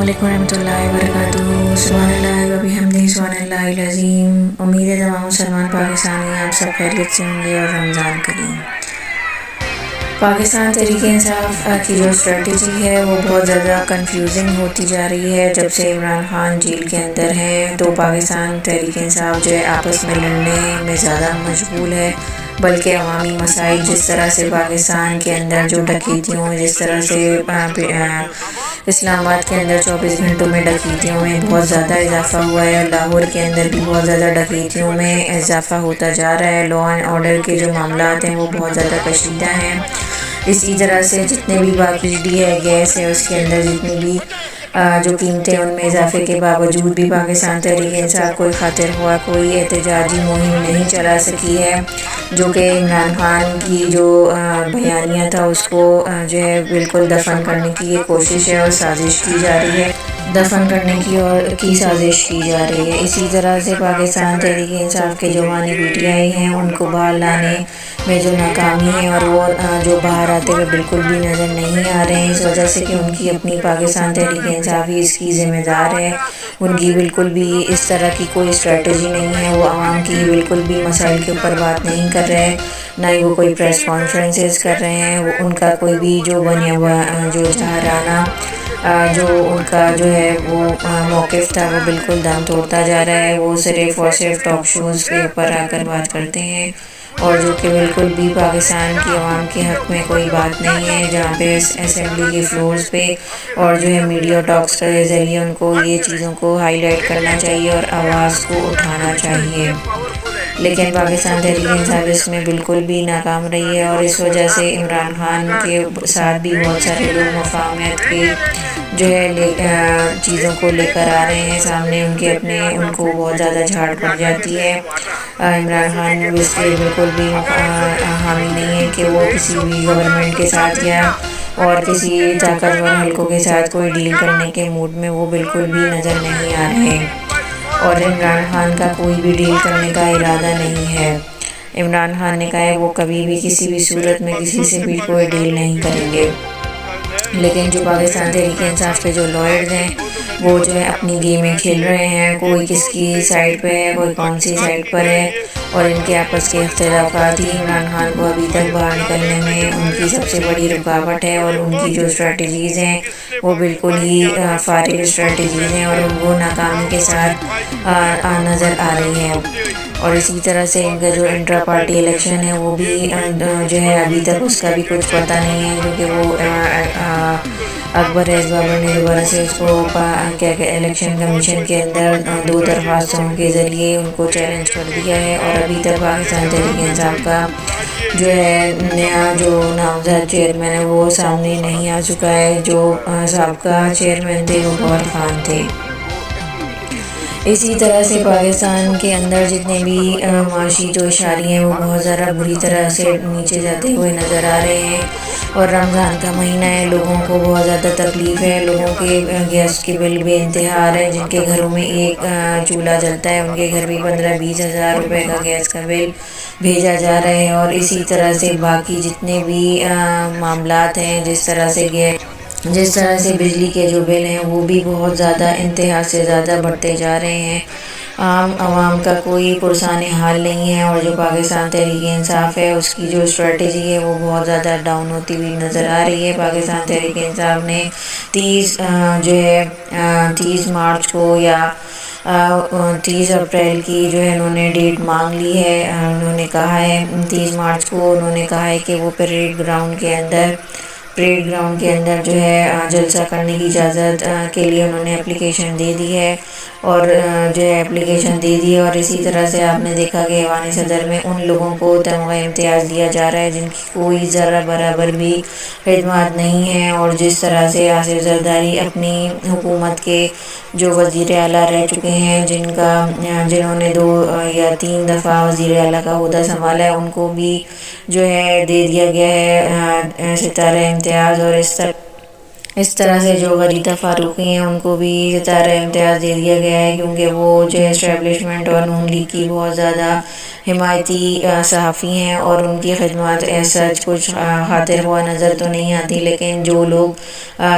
अस्सलामुअलैकुम रहमतुल्लाहि व बरकातुहू। सुभानअल्लाह व बिहम्दिही सुभानअल्लाहिल अज़ीम। उम्मीद है तमाम मुसलमान पाकिस्तानी आप सब खैरियत से होंगे और रमज़ान करीम। पाकिस्तान तहरीक इंसाफ की जो स्ट्रेटजी है वो बहुत ज़्यादा कंफ्यूजिंग होती जा रही है। जब से इमरान खान जेल के अंदर हैं तो पाकिस्तान तहरीक इंसाफ जो है आपस में लड़ने में ज़्यादा मशगूल है, बल्कि अवामी मसाइल जिस तरह से पाकिस्तान के अंदर जो डकैतियों, जिस तरह से इस्लामाबाद के अंदर 24 घंटों में डकैतियों में बहुत ज़्यादा इजाफा हुआ है, लाहौर के अंदर भी बहुत ज़्यादा डकैतियों में इजाफा होता जा रहा है। लॉ एंड ऑर्डर के जो मामलात हैं वो बहुत ज़्यादा कशीदा हैं। इसी तरह से जितने भी बाकी बिजली है, गैस है, उसके अंदर जितनी भी जो कीमतें उनमें इजाफे के बावजूद भी पाकिस्तान तहरीक इंसाफ कोई खातिर हुआ कोई एहतजाजी मुहिम नहीं चला सकी है, जो कि इमरान खान की जो बयानिया था उसको जो है बिल्कुल दफन करने की ये कोशिश है और साजिश की जा रही है, दफन करने की साजिश की जा रही है। इसी तरह से पाकिस्तान तहरीक इंसाफ के जो मानी पीटीआई हैं उनको बाहर लाने में जो नाकामी है और वो जो बाहर आते हुए बिल्कुल भी नज़र नहीं आ रहे हैं, इस वजह से कि उनकी अपनी पाकिस्तान तहरीक इंसाफ ही इसकी ज़िम्मेदार है। उनकी बिल्कुल भी इस तरह की कोई स्ट्रेटजी नहीं है, वो आवाम की बिल्कुल भी मसाइल के ऊपर बात नहीं कर रहे, ना ही वो कोई प्रेस कॉन्फ्रेंसेस कर रहे हैं। वो उनका कोई भी जो बने हुआ जो जहराना जो उनका जो है वो मौक़िफ़ था वो बिल्कुल दम तोड़ता जा रहा है। वो सिर्फ़ और सिर्फ टॉक शोज़ के ऊपर आकर बात करते हैं और जो कि बिल्कुल भी पाकिस्तान की आवाम के हक़ में कोई बात नहीं है, जहाँ पे असेंबली के फ्लोर्स पे और जो है मीडिया टॉक्स के ज़रिए उनको ये चीज़ों को हाईलाइट करना चाहिए और आवाज़ को उठाना चाहिए। लेकिन पाकिस्तान तहरीक इंसाफ इसमें बिल्कुल भी नाकाम रही है और इस वजह से इमरान खान के साथ भी बहुत सारे लोग मफाहमत के जो है चीज़ों को लेकर आ रहे हैं सामने, उनके अपने उनको बहुत ज़्यादा झाड़ पड़ जाती है। इमरान खान इसलिए बिल्कुल भी हामी नहीं है कि वो किसी भी गवर्नमेंट के साथ या और किसी ताकतवर हल्कों के साथ कोई डील करने के मूड में वो बिल्कुल भी नज़र नहीं आ रहे और इमरान खान का कोई भी डील करने का इरादा नहीं है। इमरान खान ने कहा है वो कभी भी किसी भी सूरत में किसी से भी कोई डील नहीं करेंगे। लेकिन जो पाकिस्तान तहरीक इंसाफ के जो लॉयर्स हैं वो जो है अपनी गेमें खेल रहे हैं, कोई किसकी साइड पे है, कोई कौन सी साइड पर है, और इनके आपस के इख्तिलाफ़ात ही इमरान खान को अभी तक बाहर निकलने में उनकी सबसे बड़ी रुकावट है और उनकी जो स्ट्रेटजीज़ हैं वो बिल्कुल ही फारिग स्ट्रेटजीज़ हैं और वो नाकामी के साथ नज़र आ रही हैं। और इसी तरह से इनका जो इंट्रा पार्टी इलेक्शन है वो भी जो है अभी तक उसका भी कुछ पता नहीं है, क्योंकि वो अकबर एज़ बाबर ने दोबारा से उसको क्या इलेक्शन कमीशन के अंदर 2 दरख्वास्तों के ज़रिए उनको चैलेंज कर दिया है और अभी तक पाकिस्तान तहरीक इंसाफ का जो है नया जो नामज़द चेयरमैन है वो सामने नहीं आ चुका है। जो साबका चेयरमैन थे वो गौहर खान थे। इसी तरह से पाकिस्तान के अंदर जितने भी माशी जो इशारे हैं वो बहुत ज़्यादा बुरी तरह से नीचे जाते हुए नज़र आ रहे हैं और रमज़ान का महीना है, लोगों को बहुत ज़्यादा तकलीफ़ है, लोगों के गैस के बिल बेइंतहा आ रहे हैं। जिनके घरों में एक चूल्हा जलता है उनके घर भी 15-20 हज़ार रुपये का गैस का बिल भेजा जा रहा है। और इसी तरह से बाकी जितने भी मामलात हैं, जिस तरह से बिजली के जो बिल हैं वो भी बहुत ज़्यादा इंतहा से ज़्यादा बढ़ते जा रहे हैं। आम आवाम का कोई पुरसान हाल नहीं है और जो पाकिस्तान तहरीक इंसाफ है उसकी जो स्ट्रेटजी है वो बहुत ज़्यादा डाउन होती हुई नज़र आ रही है। पाकिस्तान तहरीक इंसाफ ने 30 मार्च को या 30 अप्रैल की जो है उन्होंने डेट मांग ली है। उन्होंने कहा है 30 मार्च को उन्होंने कहा है कि वो परेड ग्राउंड के अंदर जो है जलसा करने की इजाज़त के लिए उन्होंने एप्लीकेशन दे दी है और जो है एप्लीकेशन दे दी है। और इसी तरह से आपने देखा कि ऐवान सदर में उन लोगों को तमगा इम्तियाज़ दिया जा रहा है जिनकी कोई ज़रा बराबर भी खिदमत नहीं है। और जिस तरह से आसिफ जरदारी अपनी हुकूमत के जो वज़ीर आला रह चुके हैं, जिन्होंने 2 या 3 दफ़ा वज़ीर आला का ओहदा संभाला है, उनको भी जो है दे दिया गया है सितारा इम्तियाज़। और اس طرح سے جو غریدہ فاروقی ہیں ان کو بھی ستارہ امتیاز دے دیا گیا ہے، کیونکہ وہ جو اسٹیبلشمنٹ اور نون لیگ کی بہت زیادہ حمایتی صحافی ہیں، اور ان کی خدمات سچ کچھ خاطر ہوا نظر تو نہیں آتی، لیکن جو لوگ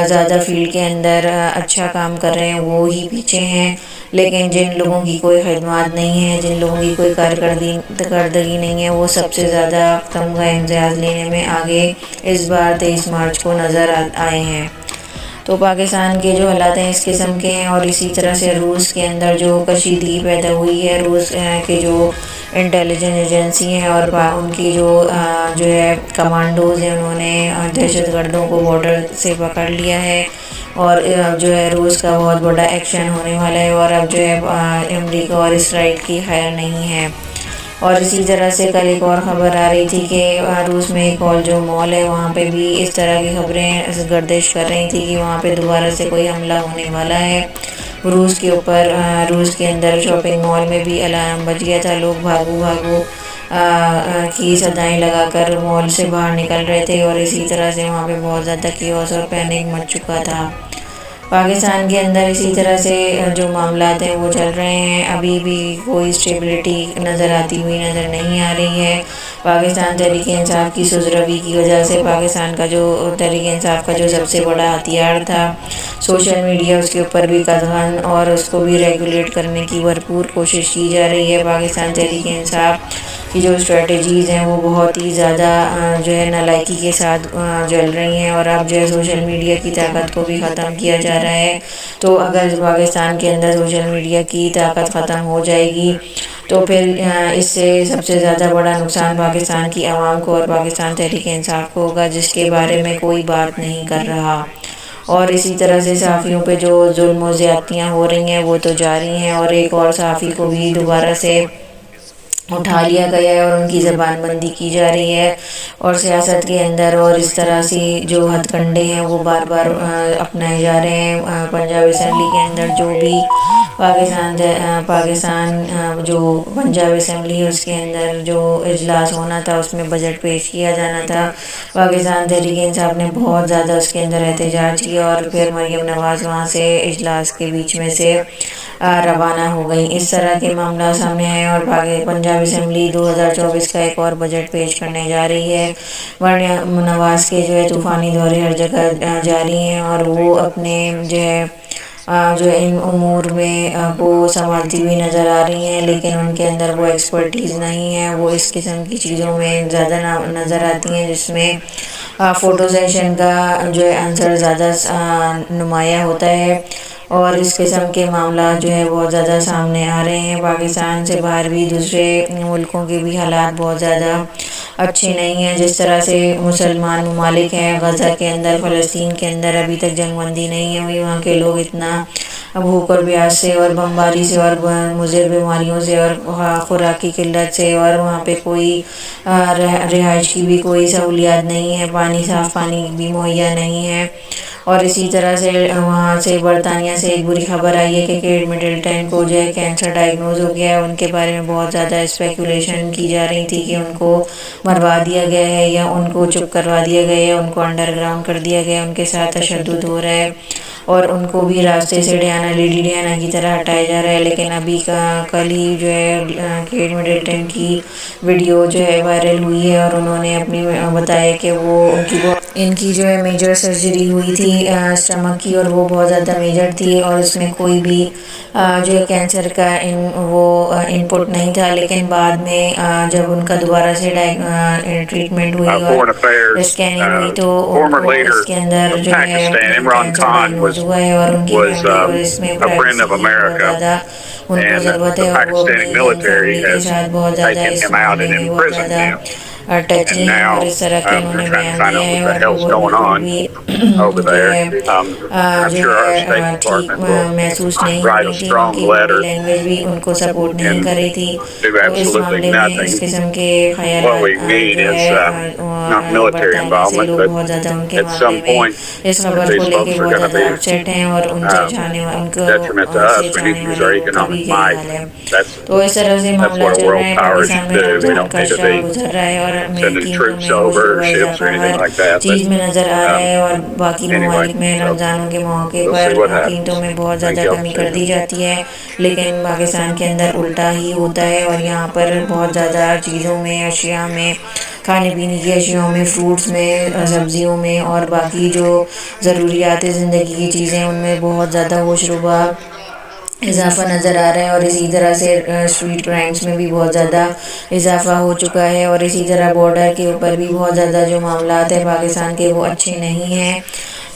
زیادہ فیلڈ کے اندر اچھا کام کر رہے ہیں وہ ہی پیچھے ہیں، لیکن جن لوگوں کی کوئی خدمات نہیں ہے، جن لوگوں کی کوئی کارکردگی نہیں ہے، وہ سب سے زیادہ تمغہ امتیاز لینے میں آگے اس بار 23 مارچ کو نظر آئے ہیں۔ تو پاکستان کے جو حالات ہیں اس قسم کے ہیں، اور اسی طرح سے روس کے اندر جو کشیدگی پیدا ہوئی ہے، روس کے جو انٹیلیجنس ایجنسی ہیں اور ان کی جو ہے کمانڈوز ہیں، انہوں نے دہشت گردوں کو بارڈر سے پکڑ لیا ہے، اور جو ہے روس کا بہت بڑا ایکشن ہونے والا ہے، اور اب جو ہے امریکہ اور اسرائیل کی خیر نہیں ہے۔ اور اسی طرح سے کل ایک اور خبر آ رہی تھی کہ روس میں ایک اور جو مال ہے وہاں پہ بھی اس طرح کی خبریں گردش کر رہی تھی کہ وہاں پہ دوبارہ سے کوئی حملہ ہونے والا ہے روس کے اوپر۔ روس کے اندر شاپنگ مال میں بھی الارم بج گیا تھا، لوگ بھاگو بھاگو کی صدائیں لگا کر مال سے باہر نکل رہے تھے، اور اسی طرح سے وہاں پہ بہت زیادہ کیوس اور پینک مچ چکا تھا۔ پاکستان کے اندر اسی طرح سے جو معاملات ہیں وہ چل رہے ہیں، ابھی بھی کوئی اسٹیبلٹی نظر آتی ہوئی نظر نہیں آ رہی ہے۔ پاکستان تحریک انصاف کی سربراہی کی وجہ سے پاکستان کا جو تحریک انصاف کا جو سب سے بڑا ہتھیار تھا سوشل میڈیا، اس کے اوپر بھی قدغن اور اس کو بھی ریگولیٹ کرنے کی بھرپور کوشش کی جا رہی ہے۔ پاکستان تحریک انصاف کی جو اسٹریٹجیز ہیں وہ بہت ہی زیادہ جو ہے نالائکی کے ساتھ چل رہی ہیں، اور اب جو ہے سوشل میڈیا کی طاقت کو بھی ختم کیا جا رہا ہے۔ تو اگر پاکستان کے اندر سوشل میڈیا کی طاقت ختم ہو جائے گی تو پھر اس سے سب سے زیادہ بڑا نقصان پاکستان کی عوام کو اور پاکستان تحریک انصاف کو ہوگا، جس کے بارے میں کوئی بات نہیں کر رہا۔ اور اسی طرح سے صحافیوں پہ جو ظلم و زیادتیاں ہو رہی ہیں وہ تو جاری ہیں، اور ایک اور صحافی کو بھی دوبارہ سے اٹھا لیا گیا ہے اور ان کی زبان بندی کی جا رہی ہے، اور سیاست کے اندر اور اس طرح سے جو ہتھ کنڈے ہیں وہ بار بار اپنائے جا رہے ہیں۔ پنجاب اسمبلی کے اندر جو بھی پاکستان جو پنجاب اسمبلی اس کے اندر جو اجلاس ہونا تھا اس میں بجٹ پیش کیا جانا تھا، پاکستان تحریک انصاف نے بہت زیادہ اس کے اندر احتجاج کیا، اور پھر مریم نواز وہاں سے اجلاس کے بیچ میں سے روانہ ہو گئی۔ اس طرح کے معاملات سامنے آئے، اور پنجاب اسمبلی 2024 کا ایک اور بجٹ پیش کرنے جا رہی ہے۔ مریم نواز کے جو ہے طوفانی دورے ہر جگہ جاری ہیں، اور وہ اپنے جو ان امور میں کو سنبھالتی ہوئی نظر آ رہی ہیں، لیکن ان کے اندر وہ ایکسپرٹیز نہیں ہے، وہ اس قسم کی چیزوں میں زیادہ نظر آتی ہیں جس میں فوٹو سیشن کا جو ہے عنصر زیادہ نمایاں ہوتا ہے، اور اس قسم کے معاملات جو ہے بہت زیادہ سامنے آ رہے ہیں۔ پاکستان سے باہر بھی دوسرے ملکوں کے بھی حالات بہت زیادہ اچھے نہیں ہیں، جس طرح سے مسلمان ممالک ہیں، غزہ کے اندر، فلسطین کے اندر ابھی تک جنگ بندی نہیں ہوئی، وہاں کے لوگ اتنا بھوک اور پیاس سے اور بمباری سے اور مضر بیماریوں سے اور خوراک کی قلت سے، اور وہاں پہ کوئی رہائش کی بھی کوئی سہولیات نہیں ہے، صاف پانی بھی مہیا نہیں ہے۔ اور اسی طرح سے وہاں سے برطانیہ سے ایک بری خبر آئی ہے کہ کیٹ مڈلٹن کو جو ہے کینسر ڈائیگنوز ہو گیا ہے، ان کے بارے میں بہت زیادہ اسپیکولیشن کی جا رہی تھی کہ ان کو مروا دیا گیا ہے یا ان کو چپ کروا دیا گیا ہے، ان کو انڈر گراؤنڈ کر دیا گیا ہے، ان کے ساتھ تشدد ہو رہا ہے، اور ان کو بھی راستے سے لیڈی ڈیانا کی طرح ہٹایا جا رہا ہے۔ لیکن ابھی کل ہی جو ہے کیٹ مڈلٹن کی ویڈیو جو ہے وائرل ہوئی ہے، اور انہوں نے اپنی بتایا کہ ان کی جو ہے میجر سرجری ہوئی تھی اسٹمک کی، اور وہ بہت زیادہ میجر تھی، اور اس میں کوئی بھی جو ہے کینسر کا وہ ان پٹ نہیں تھا، لیکن بعد میں جب ان کا دوبارہ سے ٹریٹمنٹ ہوئی اور اسکیننگ ہوئی تو اس کے اندر جو ہے کینسر ڈائیگنوز ہوا ہے، اور ان کی فیملی اور اس میں پرائیویسی کی بہت زیادہ ان کو ضرورت ہے، اور وہ اپنی فیملی کے ساتھ بہت زیادہ اس معاملے میں بہت زیادہ ٹچی ہیں، اور اس طرح کے انہوں نے بیان دیا ہے، اور وہ بالکل بھی جو ہے ٹھیک محسوس نہیں ہو رہی تھی، ان کی باڈی لینگویج بھی ان کو سپورٹ نہیں کر رہی تھی۔ تو اس معاملے میں اس قسم کے خیالات جو ہے برطانیہ سے لوگ بہت زیادہ ان کے معاملے میں اس خبر کو لے کے بہت زیادہ اپسیٹ ہیں، اور ان سے چاہنے والوں کا بھی یہی حال ہے۔ تو اس طرح سے معاملہ چل رہا ہے، پاکستان میں رمضان کا شہر گزر رہا ہے، اور और sending कीमतों troops में वो over, शुरू ships or इजाफा anything हर like that. चीज़ में नज़र आ रहा But है। और बाकी anyway, ममालिक में so रमज़ानों के मौके we'll see पर what कीमतों happens. में बहुत Thank ज़्यादा y'all कमी for कर दी tuning in. जाती है, लेकिन पाकिस्तान के अंदर उल्टा ही होता है। और यहाँ पर बहुत ज़्यादा चीज़ों में, अशिया में, खाने पीने की अशियाओं में, फ्रूट्स में, सब्जियों में और बाकी जो ज़रूरियात ज़िंदगी की चीज़ें उनमें बहुत ज़्यादा होशरुबा इजाफा नज़र आ रहा है। और इसी तरह से स्ट्रीट क्राइम्स में भी बहुत ज़्यादा इजाफा हो चुका है। और इसी तरह बॉर्डर के ऊपर भी बहुत ज़्यादा जो मामलात है पाकिस्तान के वो अच्छे नहीं हैं।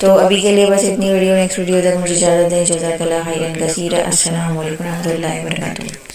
तो अभी के लिए बस इतनी वीडियो, नेक्स्ट वीडियो तक मुझे इजाज़त दें। जज़ाकल्लाह खैरन कसीरा। अस्सलामु अलैकुम व रहमतुल्लाहि व बरकातुहू।